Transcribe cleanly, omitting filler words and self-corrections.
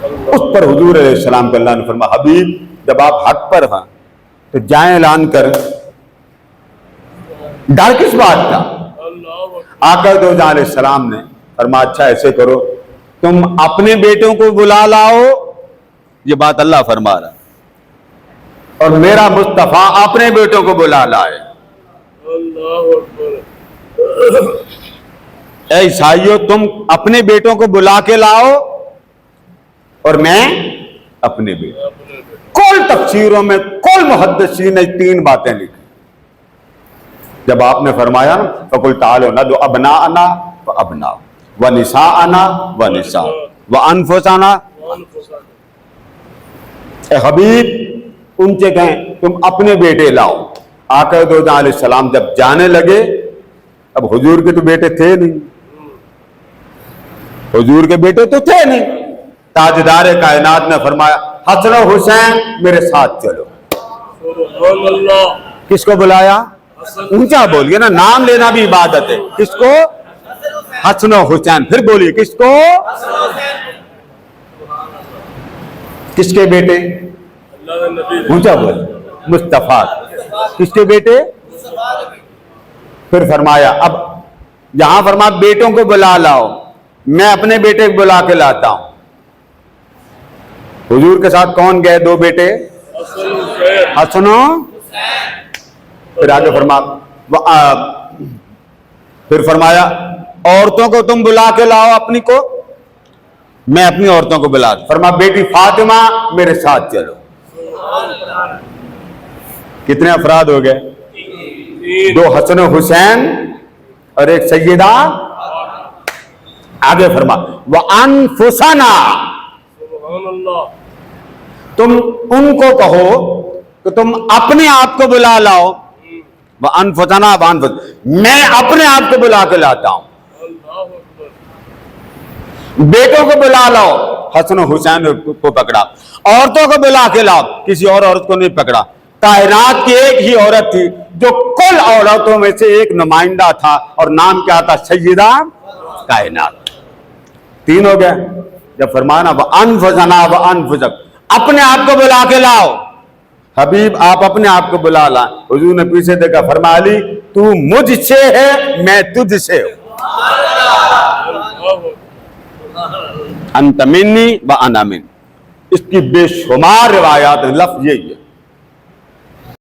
اس پر حضور علیہ السلام کو اللہ نے فرمایا حبیب جب آپ حق پر ہیں تو جائیں اعلان کر. ڈر کس بات کا؟ آقا دو جہاں علیہ السلام نے فرمایا اچھا ایسے کرو تم اپنے بیٹوں کو بلا لاؤ, یہ بات اللہ فرما رہا, اور میرا مصطفیٰ اپنے بیٹوں کو بلا لائے. اے عیسائیو تم اپنے بیٹوں کو بلا کے لاؤ اور میں اپنے بیٹے. کل تفسیروں میں کل محدثین نے تین باتیں لکھی. جب آپ نے فرمایا نا فَقُلْ تَعَالَوْا نَدْعُ أَبْنَاءَنَا وَأَبْنَاءَكُمْ وَنِسَاءَنَا وَنِسَاءَكُمْ وَأَنفُسَنَا, اے حبیب ان سے کہیں تم اپنے بیٹے لاؤ. آقا دو جہاں علیہ السلام جب جانے لگے, اب حضور کے تو بیٹے تھے نہیں, حضور کے بیٹے تو تھے نہیں. تاجدار کائنات نے فرمایا حسن و حسین میرے ساتھ چلو. کس کو بلایا؟ اونچا بولیے نا, نام لینا بھی عبادت ہے. کس کو؟ حسن و حسین. پھر بولیے کس کو؟ کس کے بیٹے؟ اونچا بولیے. مصطفیٰ. کس کے بیٹے؟ پھر فرمایا اب جہاں فرمایا بیٹوں کو بلا لاؤ, میں اپنے بیٹے کو بلا کے لاتا ہوں. حضور کے ساتھ کون گئے؟ دو بیٹے حسن و, پھر آگے پھر فرمایا عورتوں کو تم بلا کے لاؤ اپنی کو, میں اپنی عورتوں کو بلا. فرمایا بیٹی فاطمہ میرے ساتھ چلو. کتنے افراد ہو گئے؟ دو حسن و حسین اور ایک سیدہ. آگے فرمایا وَأَنفُسَنَا, تم ان کو کہو کہ تم اپنے آپ کو بلا لاؤ. وَأَنفُسَنَا میں اپنے آپ کو بلا کے لاتا ہوں. بیٹوں کو بلا لاؤ, حسن و حسین کو پکڑا. عورتوں کو بلا کے لاؤ, کسی اور عورت کو نہیں پکڑا. کائنات کی ایک ہی عورت تھی جو کل عورتوں میں سے ایک نمائندہ تھا, اور نام کیا تھا؟ سیدہ کائنات. تین ہو گئے. جب فرمانا وَأَنفُسَنَا وَأَنفُسَكُمْ, اپنے آپ کو بلا کے لاؤ. حبیب آپ اپنے آپ کو بلا لا. حضور نے پیچھے دیکھا, فرمایا علی تو مجھ سے ہے میں تجھ سے ہوں. انت منی وانا من. اس کی بے شمار روایات ہیں, لفظ یہی ہے.